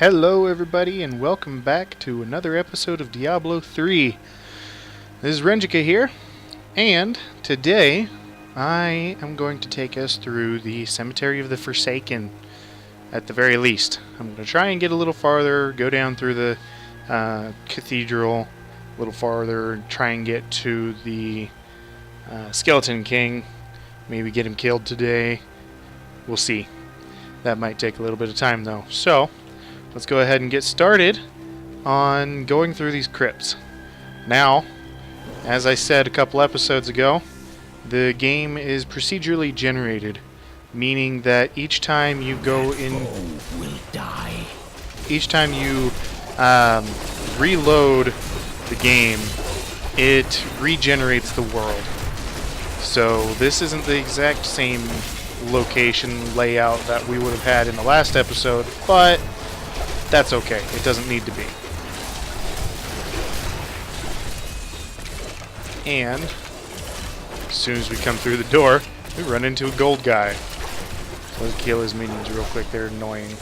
Hello everybody and welcome back to another episode of Diablo 3. This is Renjika here, and today I am going to take us through the Cemetery of the Forsaken, at the very least. I'm going to try and get a little farther, go down through the cathedral a little farther, try and get to the Skeleton King, maybe get him killed today. We'll see. That might take a little bit of time though. So, let's go ahead and get started on going through these crypts. Now, as I said a couple episodes ago, the game is procedurally generated, meaning that each time you go in, each time you reload the game, it regenerates the world. So this isn't the exact same location layout that we would have had in the last episode, but that's okay. It doesn't need to be. And as soon as we come through the door, we run into a gold guy. Let's kill his minions real quick. They're annoying.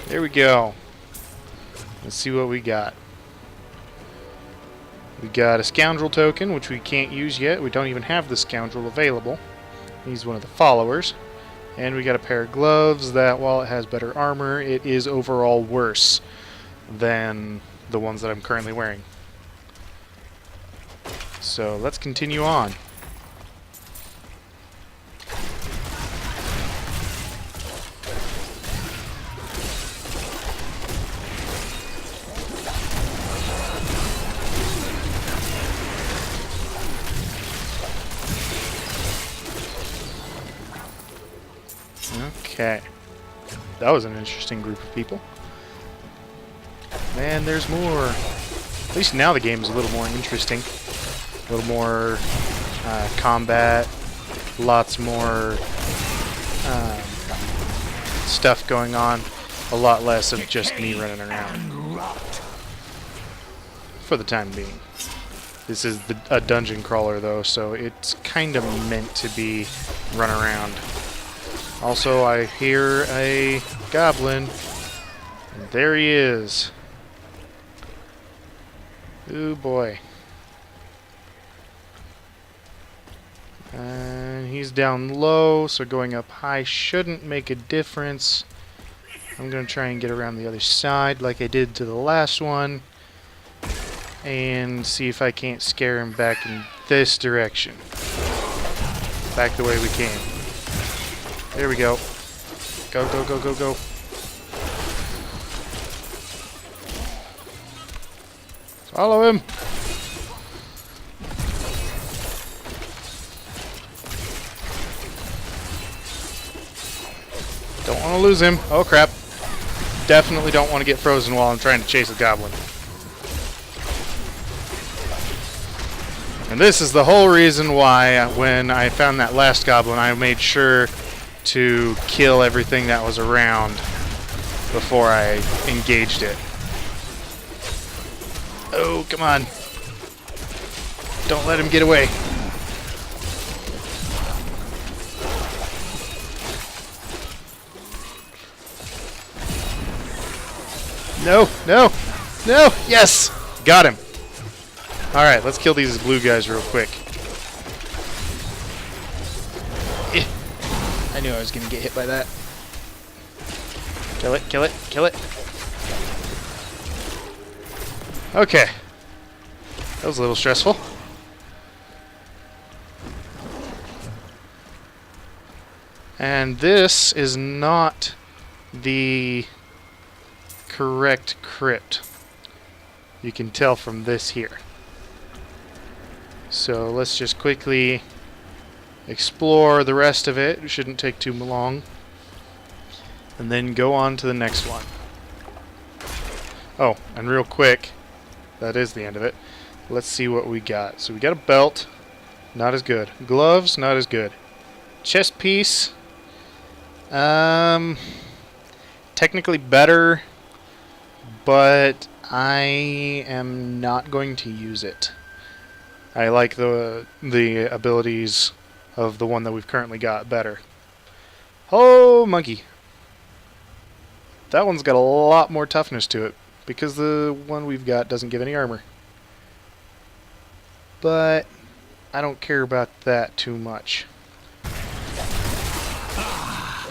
There we go. Let's see what we got. We got a scoundrel token, which we can't use yet. We don't even have the scoundrel available. He's one of the followers. And we got a pair of gloves that, while it has better armor, it is overall worse than the ones that I'm currently wearing. So let's continue on. Okay. That was an interesting group of people. Man, there's more. At least now the game is a little more interesting. A little more combat. Lots more stuff going on. A lot less of just me running around. For the time being. This is a dungeon crawler though, so it's kind of meant to be run around. Also, I hear a goblin. And there he is. Ooh boy. And he's down low, so going up high shouldn't make a difference. I'm going to try and get around the other side like I did to the last one. And see if I can't scare him back in this direction. Back the way we came. There we go. Go, go, go, go, go. Follow him. Don't want to lose him. Oh, crap. Definitely don't want to get frozen while I'm trying to chase a goblin. And this is the whole reason why, when I found that last goblin, I made sure to kill everything that was around before I engaged it. Oh, come on. Don't let him get away. No, no, no, yes! Got him. Alright, let's kill these blue guys real quick. I knew I was going to get hit by that. Kill it, kill it, kill it. Okay. That was a little stressful. And this is not the correct crypt. You can tell from this here. So let's just quickly explore the rest of it. It shouldn't take too long. And then go on to the next one. Oh, and real quick, that is the end of it. Let's see what we got. So we got a belt. Not as good. Gloves, not as good. Chest piece. Technically better, but I am not going to use it. I like the abilities of the one that we've currently got better. Oh, monkey. that one's got a lot more toughness to it, because the one we've got doesn't give any armor. But I don't care about that too much.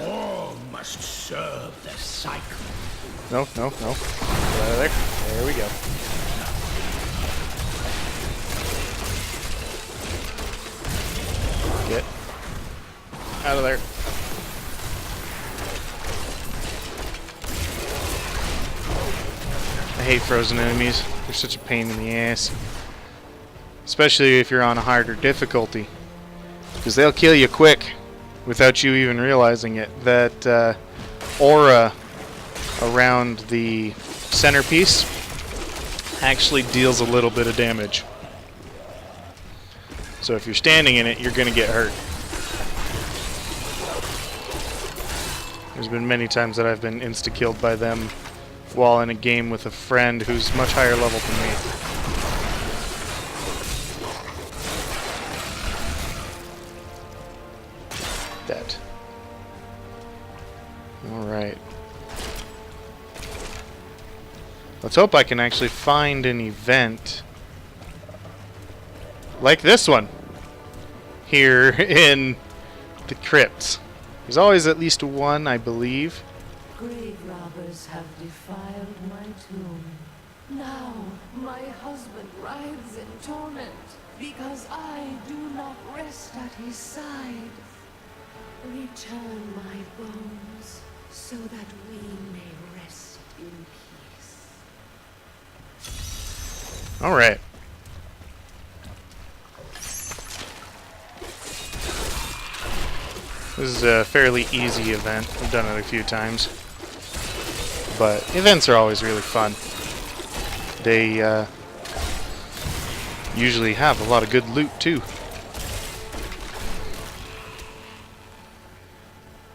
All must serve the cycle. No, no, no. Get out of there. There we go. Get out of there. I hate frozen enemies. They're such a pain in the ass. Especially if you're on a harder difficulty. Because they'll kill you quick without you even realizing it. That aura around the centerpiece actually deals a little bit of damage. So if you're standing in it, you're going to get hurt. There's been many times that I've been insta-killed by them while in a game with a friend who's much higher level than me. Dead. Alright. Let's hope I can actually find an event like this one here in the crypts. There's always at least one, I believe. Grave robbers have defiled my tomb. Now my husband writhes in torment because I do not rest at his side. Return my bones so that we may rest in peace. Alright. This is a fairly easy event. I've done it a few times. But events are always really fun. They usually have a lot of good loot too.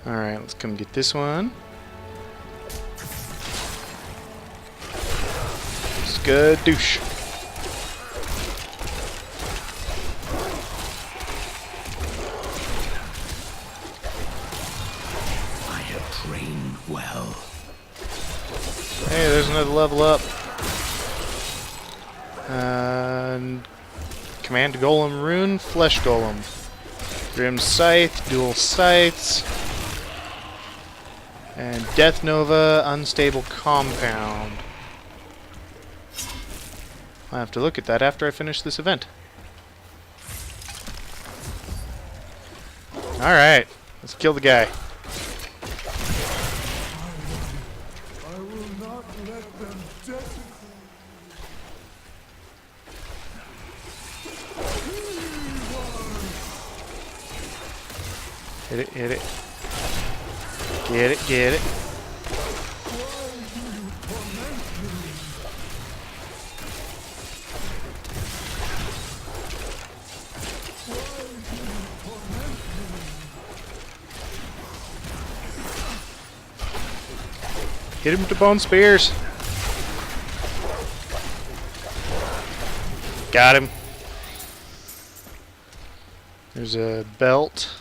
Alright, let's come get this one. Skadoosh. I have trained well. Hey, there's another level up. And Command Golem Rune, Flesh Golem. Grim Scythe, Dual Scythes. And Death Nova, Unstable Compound. I'll have to look at that after I finish this event. Alright, let's kill the guy. I will not let them desecrate. Hit it, hit it. Get it, get it. Hit him with the bone spears. Got him. There's a belt.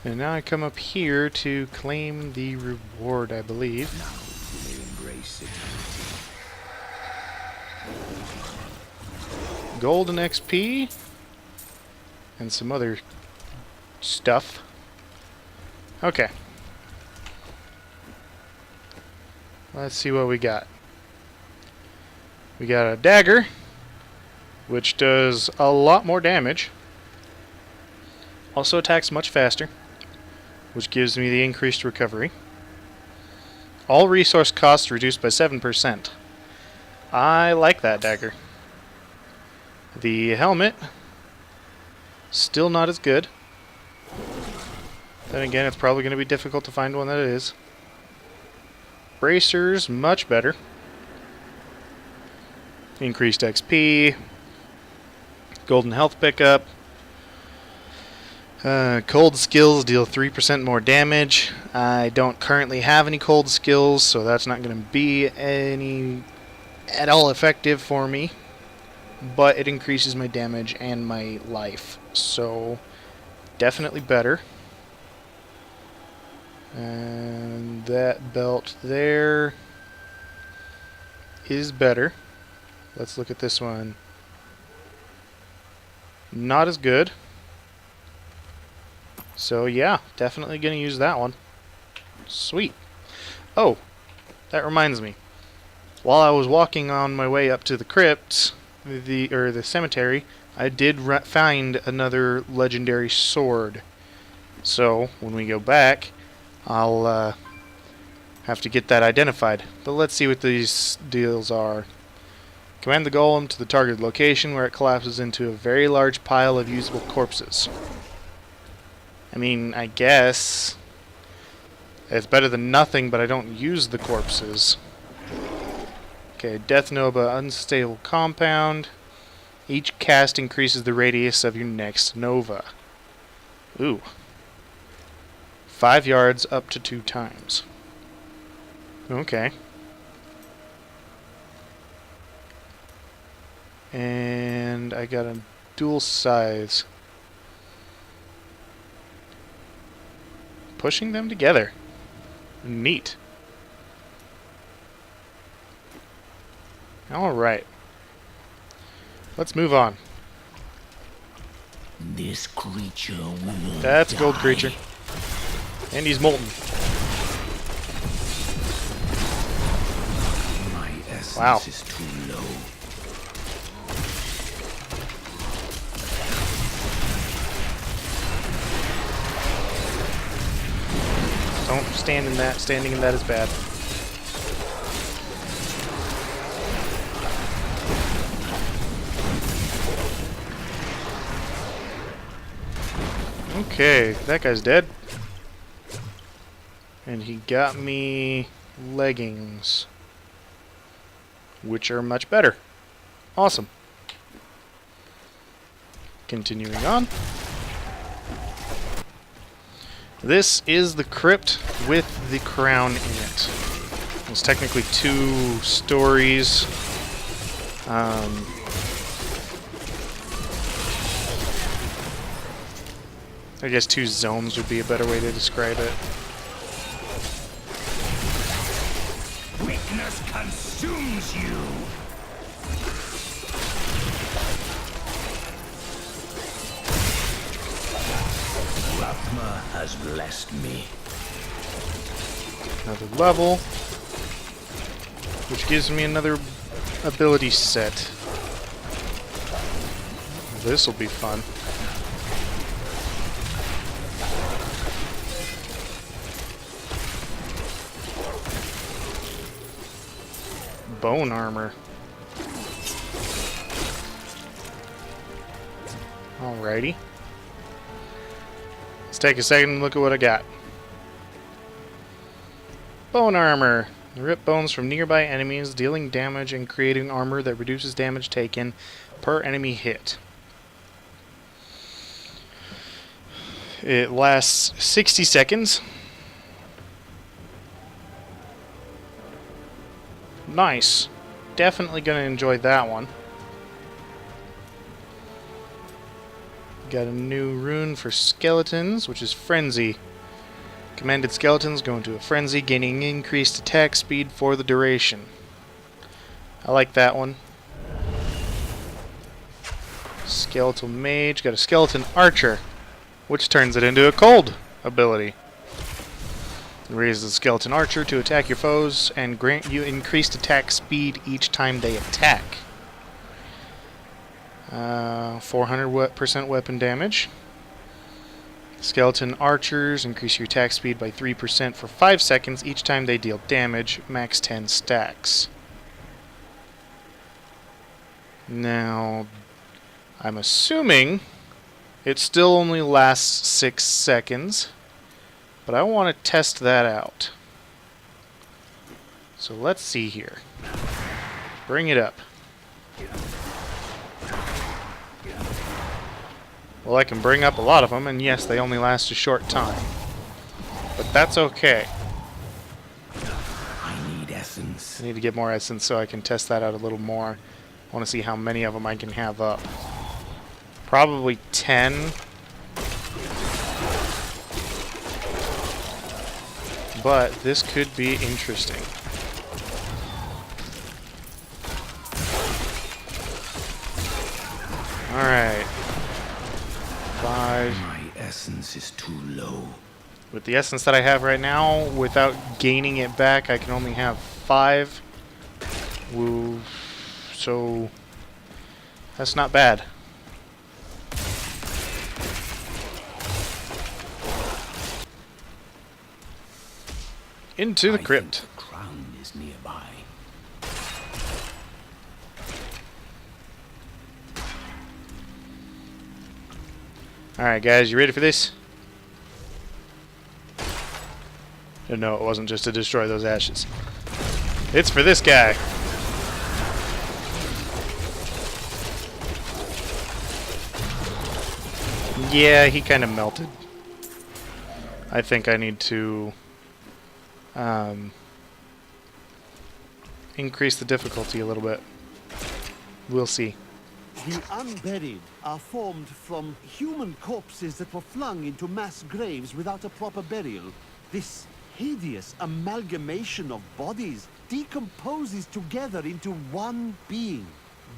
And now I come up here to claim the reward, I believe. Golden XP. And some other stuff. Okay. Let's see what we got. We got a dagger, which does a lot more damage. Also attacks much faster, which gives me the increased recovery. All resource costs reduced by 7%. I like that dagger. The helmet, still not as good. Then again, it's probably going to be difficult to find one that is. Bracers, much better. Increased XP. Golden health pickup. Cold skills deal 3% more damage. I don't currently have any cold skills, so that's not going to be any at all effective for me. But it increases my damage and my life, so definitely better. And that belt there is better. Let's look at this one. Not as good. So yeah, definitely going to use that one. Sweet. Oh, that reminds me. While I was walking on my way up to the crypts, the cemetery, I did find another legendary sword. So when we go back, I'll have to get that identified. But let's see what these deals are. Command the golem to the targeted location where it collapses into a very large pile of usable corpses. I mean, I guess it's better than nothing, but I don't use the corpses. Okay, Death Nova, unstable compound. Each cast increases the radius of your next Nova. Ooh. 5 yards up to 2 times. Okay. And I got a dual size. Pushing them together. Neat. Alright. Let's move on. This creature will That's a die. gold creature. And he's molten. My essence Wow. is too low. Don't stand in that. Standing in that is bad. Okay, that guy's dead. And he got me leggings, which are much better. Awesome. Continuing on. This is the crypt with the crown in it. There's technically 2 stories. I guess 2 zones would be a better way to describe it. Weakness consumes you. Rapma has blessed me. Another level, which gives me another ability set. This will be fun. Bone armor. Alrighty. Let's take a second and look at what I got. Bone armor. Rip bones from nearby enemies, dealing damage and creating armor that reduces damage taken per enemy hit. It lasts 60 seconds. Nice. Definitely going to enjoy that one. Got a new rune for skeletons, which is Frenzy. Commanded skeletons go into a frenzy, gaining increased attack speed for the duration. I like that one. Skeletal Mage. Got a Skeleton Archer, which turns it into a cold ability. It raises the Skeleton Archer to attack your foes and grant you increased attack speed each time they attack. 400% weapon damage. Skeleton Archers increase your attack speed by 3% for 5 seconds each time they deal damage, max 10 stacks. Now, I'm assuming it still only lasts 6 seconds, but I want to test that out. So let's see here. Bring it up. Well, I can bring up a lot of them, and yes, they only last a short time. But that's okay. I need essence. I need to get more essence so I can test that out a little more. I want to see how many of them I can have up. Probably 10. but this could be interesting. Alright. 5. My essence is too low. With the essence that I have right now, without gaining it back, I can only have 5. Woo. So that's not bad. Into the crypt. I think the crown is nearby. Alright guys, you ready for this? No, it wasn't just to destroy those ashes. It's for this guy. Yeah, he kind of melted. I think I need to increase the difficulty a little bit. We'll see. The unburied are formed from human corpses that were flung into mass graves without a proper burial. This hideous amalgamation of bodies decomposes together into one being,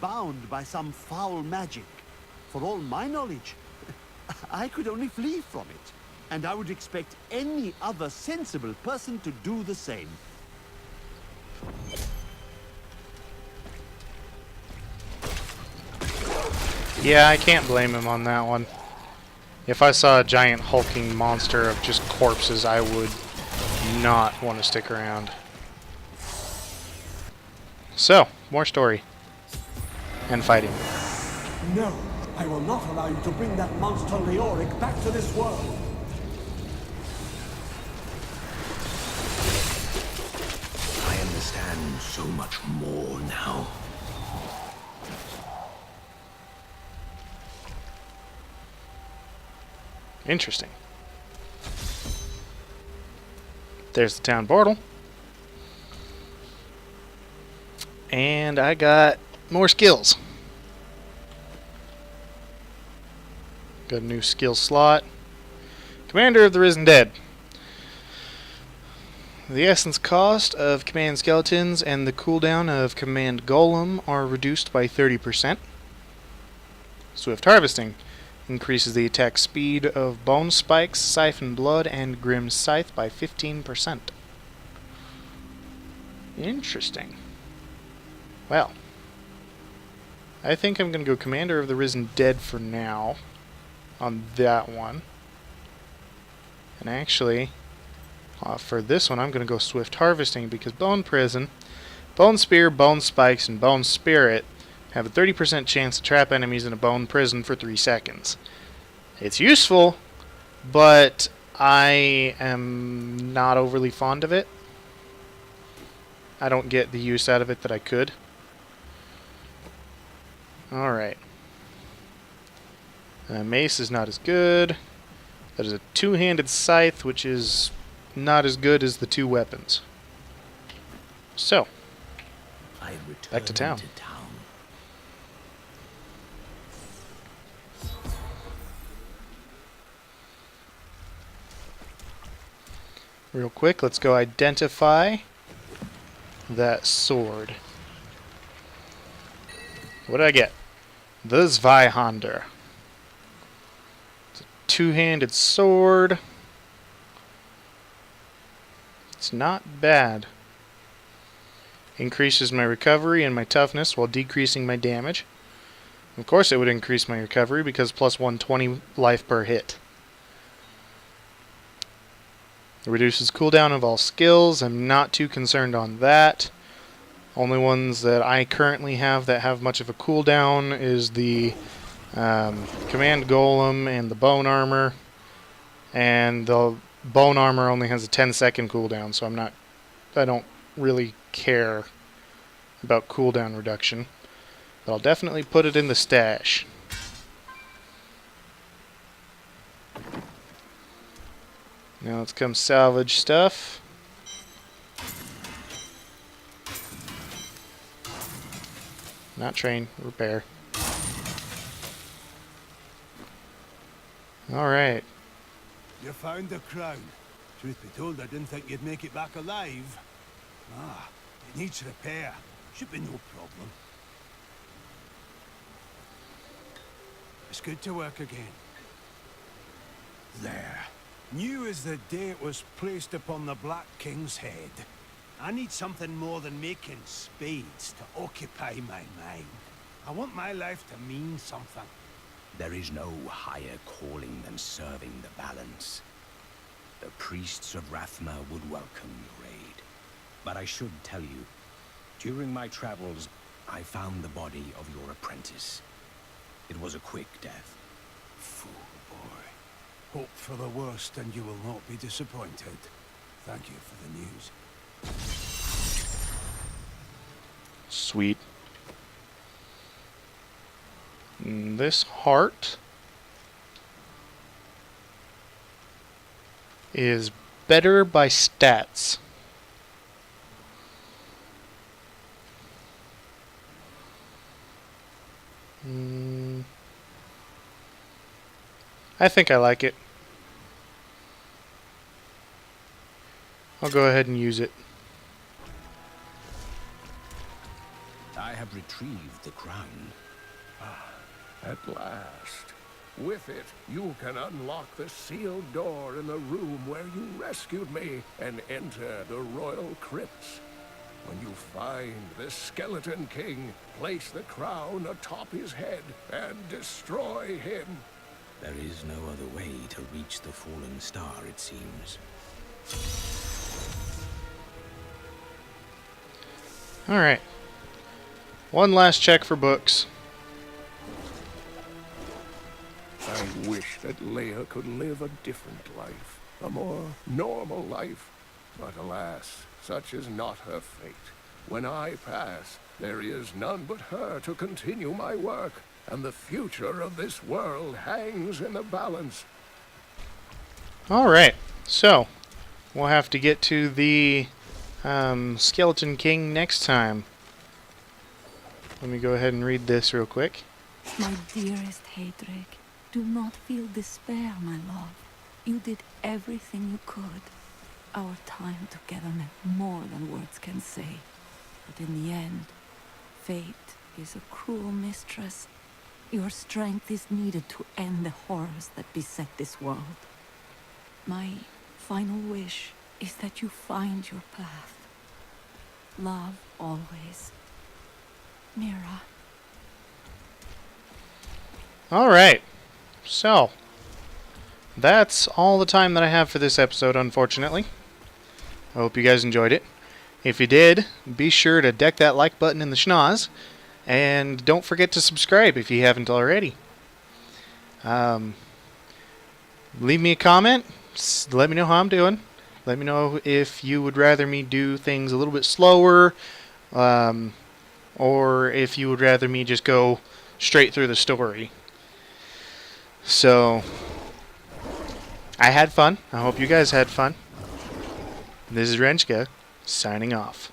bound by some foul magic. For all my knowledge, I could only flee from it, and I would expect any other sensible person to do the same. Yeah, I can't blame him on that one. If I saw a giant hulking monster of just corpses, I would not want to stick around. So, more story. And fighting. No, I will not allow you to bring that monster Leoric back to this world. I understand so much more now. Interesting. There's the town portal. And I got more skills. Got a new skill slot. Commander of the Risen Dead. The essence cost of command skeletons and the cooldown of command golem are reduced by 30%. Swift harvesting increases the attack speed of bone spikes, siphon blood, and grim scythe by 15%. Interesting. Well, I think I'm going to go Commander of the Risen Dead for now on that one. And actually, for this one, I'm going to go Swift Harvesting because Bone Prison, Bone Spear, Bone Spikes, and Bone Spirit have a 30% chance to trap enemies in a bone prison for 3 seconds. It's useful, but I am not overly fond of it. I don't get the use out of it that I could. Alright. Mace is not as good. That is a two-handed scythe, which is not as good as the 2 weapons. So, back to town. Real quick, let's go identify that sword. What did I get? The Zweihander. It's a two-handed sword. It's not bad. Increases my recovery and my toughness while decreasing my damage. Of course it would increase my recovery because plus 120 life per hit. It reduces cooldown of all skills. I'm not too concerned on that. Only ones that I currently have that have much of a cooldown is the Command Golem and the Bone Armor. And the Bone Armor only has a 10-second cooldown, so I don't really care about cooldown reduction. But I'll definitely put it in the stash. Now let's come salvage stuff. Not train, repair. Alright. You found the crown. Truth be told, I didn't think you'd make it back alive. Ah, it needs repair. Should be no problem. It's good to work again. There. New as the day it was placed upon the Black King's head. I need something more than making spades to occupy my mind. I want my life to mean something. There is no higher calling than serving the balance. The priests of Rathma would welcome your aid. But I should tell you, during my travels, I found the body of your apprentice. It was a quick death. Fool boy. Hope for the worst and you will not be disappointed. Thank you for the news. Sweet. This heart is better by stats. I think I like it. I'll go ahead and use it. I have retrieved the crown. At last. With it, you can unlock the sealed door in the room where you rescued me and enter the royal crypts. When you find the Skeleton King, place the crown atop his head and destroy him. There is no other way to reach the fallen star, it seems. Alright. One last check for books. I wish that Leia could live a different life, a more normal life. But alas, such is not her fate. When I pass, there is none but her to continue my work, and the future of this world hangs in the balance. Alright, so we'll have to get to the Skeleton King next time. Let me go ahead and read this real quick. My dearest Hadric, do not feel despair, my love. You did everything you could. Our time together meant more than words can say. But in the end, fate is a cruel mistress. Your strength is needed to end the horrors that beset this world. My final wish is that you find your path. Love always. Mira. Alright, so that's all the time that I have for this episode, unfortunately. I hope you guys enjoyed it. If you did, be sure to deck that like button in the schnoz, and don't forget to subscribe if you haven't already. Leave me a comment, let me know how I'm doing. Let me know if you would rather me do things a little bit slower, or if you would rather me just go straight through the story. So, I had fun. I hope you guys had fun. This is Renjika, signing off.